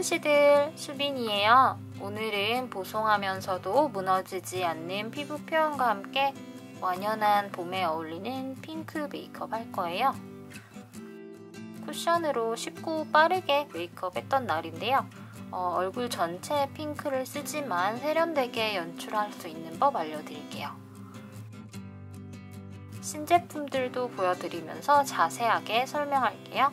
수빈씨들, 수빈이에요. 오늘은 보송하면서도 무너지지 않는 피부 표현과 함께 완연한 봄에 어울리는 핑크 메이크업 할 거예요. 쿠션으로 쉽고 빠르게 메이크업 했던 날인데요. 얼굴 전체에 핑크를 쓰지만 세련되게 연출할 수 있는 법 알려드릴게요. 신제품들도 보여드리면서 자세하게 설명할게요.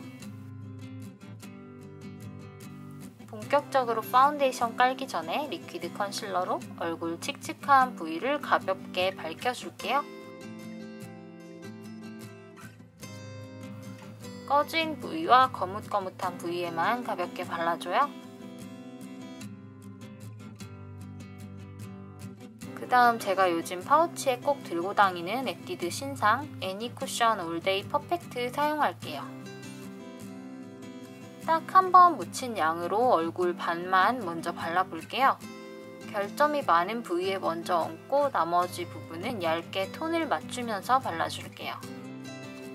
본격적으로 파운데이션 깔기 전에 리퀴드 컨실러로 얼굴 칙칙한 부위를 가볍게 밝혀줄게요. 꺼진 부위와 거뭇거뭇한 부위에만 가볍게 발라줘요. 그 다음 제가 요즘 파우치에 꼭 들고 다니는 에뛰드 신상 애니 쿠션 올데이 퍼펙트 사용할게요. 딱 한 번 묻힌 양으로 얼굴 반만 먼저 발라볼게요. 결점이 많은 부위에 먼저 얹고 나머지 부분은 얇게 톤을 맞추면서 발라줄게요.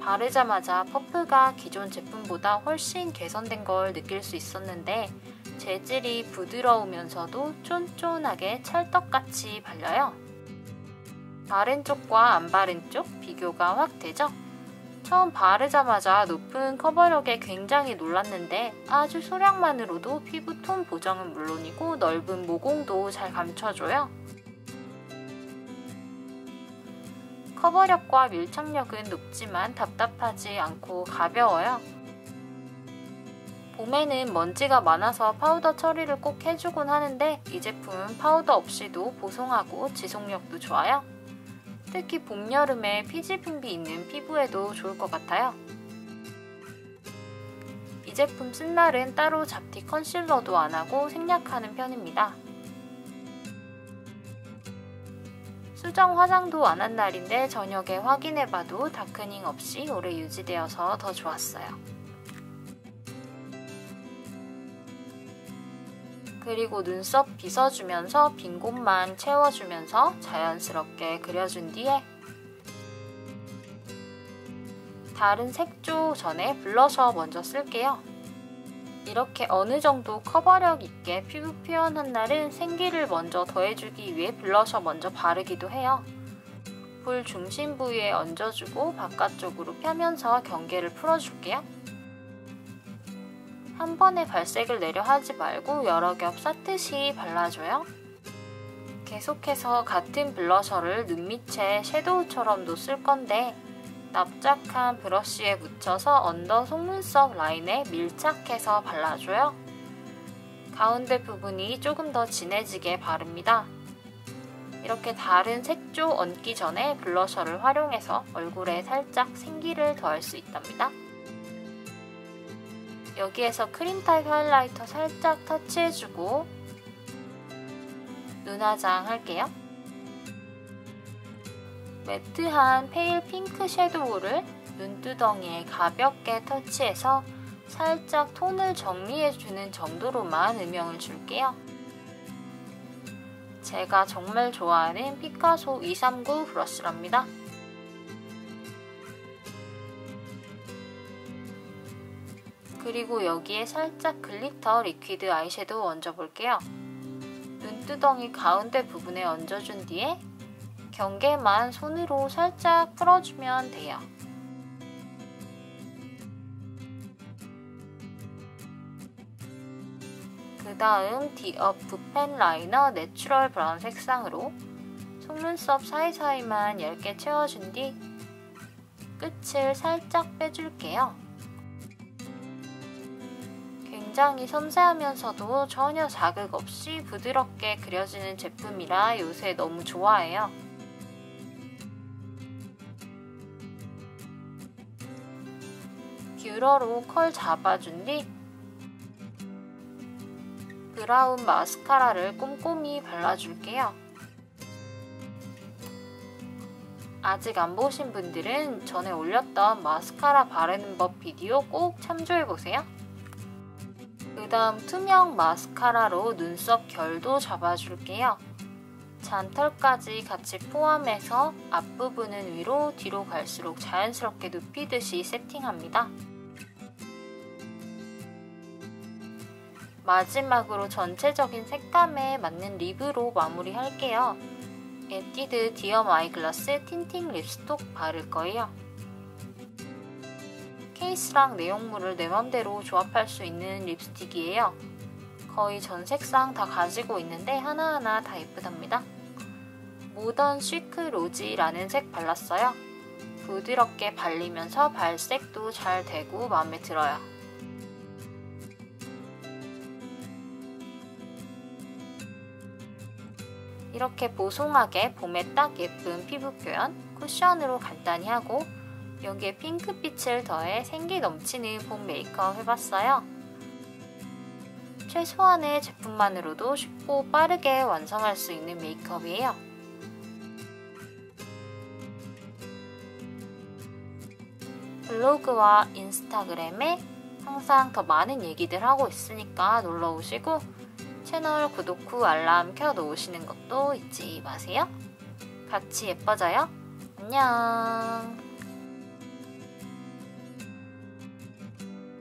바르자마자 퍼프가 기존 제품보다 훨씬 개선된 걸 느낄 수 있었는데 재질이 부드러우면서도 쫀쫀하게 찰떡같이 발려요. 바른 쪽과 안 바른 쪽 비교가 확 되죠? 처음 바르자마자 높은 커버력에 굉장히 놀랐는데 아주 소량만으로도 피부톤 보정은 물론이고 넓은 모공도 잘 감춰줘요. 커버력과 밀착력은 높지만 답답하지 않고 가벼워요. 봄에는 먼지가 많아서 파우더 처리를 꼭 해주곤 하는데 이 제품은 파우더 없이도 보송하고 지속력도 좋아요. 특히 봄, 여름에 피지핑비 있는 피부에도 좋을 것 같아요. 이 제품 쓴 날은 따로 잡티 컨실러도 안 하고 생략하는 편입니다. 수정 화장도 안 한 날인데 저녁에 확인해봐도 다크닝 없이 오래 유지되어서 더 좋았어요. 그리고 눈썹 빗어주면서 빈 곳만 채워주면서 자연스럽게 그려준 뒤에 다른 색조 전에 블러셔 먼저 쓸게요. 이렇게 어느 정도 커버력 있게 피부 표현한 날은 생기를 먼저 더해주기 위해 블러셔 먼저 바르기도 해요. 볼 중심 부위에 얹어주고 바깥쪽으로 펴면서 경계를 풀어줄게요. 한 번에 발색을 내려 하지 말고 여러 겹 쌓듯이 발라줘요. 계속해서 같은 블러셔를 눈 밑에 섀도우처럼도 쓸 건데 납작한 브러쉬에 묻혀서 언더 속눈썹 라인에 밀착해서 발라줘요. 가운데 부분이 조금 더 진해지게 바릅니다. 이렇게 다른 색조 얹기 전에 블러셔를 활용해서 얼굴에 살짝 생기를 더할 수 있답니다. 여기에서 크림 타입 하이라이터 살짝 터치해주고 눈화장 할게요. 매트한 페일 핑크 섀도우를 눈두덩이에 가볍게 터치해서 살짝 톤을 정리해주는 정도로만 음영을 줄게요. 제가 정말 좋아하는 피카소 239 브러쉬랍니다. 그리고 여기에 살짝 글리터 리퀴드 아이섀도우 얹어볼게요. 눈두덩이 가운데 부분에 얹어준 뒤에 경계만 손으로 살짝 풀어주면 돼요. 그 다음 디업 붓펜 라이너 내추럴 브라운 색상으로 속눈썹 사이사이만 얇게 채워준 뒤 끝을 살짝 빼줄게요. 굉장히 섬세하면서도 전혀 자극 없이 부드럽게 그려지는 제품이라 요새 너무 좋아해요. 뷰러로 컬 잡아준 뒤 브라운 마스카라를 꼼꼼히 발라줄게요. 아직 안 보신 분들은 전에 올렸던 마스카라 바르는 법 비디오 꼭 참조해보세요. 그 다음 투명 마스카라로 눈썹 결도 잡아줄게요. 잔털까지 같이 포함해서 앞부분은 위로 뒤로 갈수록 자연스럽게 눕히듯이 세팅합니다. 마지막으로 전체적인 색감에 맞는 립으로 마무리할게요. 에뛰드 디엄 아이글라스 틴팅 립스틱 바를 거예요. 케이스랑 내용물을 내 맘대로 조합할 수 있는 립스틱이에요. 거의 전 색상 다 가지고 있는데 하나하나 다 예쁘답니다. 모던 시크 로지라는 색 발랐어요. 부드럽게 발리면서 발색도 잘 되고 마음에 들어요. 이렇게 보송하게 봄에 딱 예쁜 피부 표현 쿠션으로 간단히 하고 여기에 핑크빛을 더해 생기 넘치는 봄 메이크업 해봤어요. 최소한의 제품만으로도 쉽고 빠르게 완성할 수 있는 메이크업이에요. 블로그와 인스타그램에 항상 더 많은 얘기들 하고 있으니까 놀러 오시고 채널 구독 후 알람 켜 놓으시는 것도 잊지 마세요. 같이 예뻐져요. 안녕.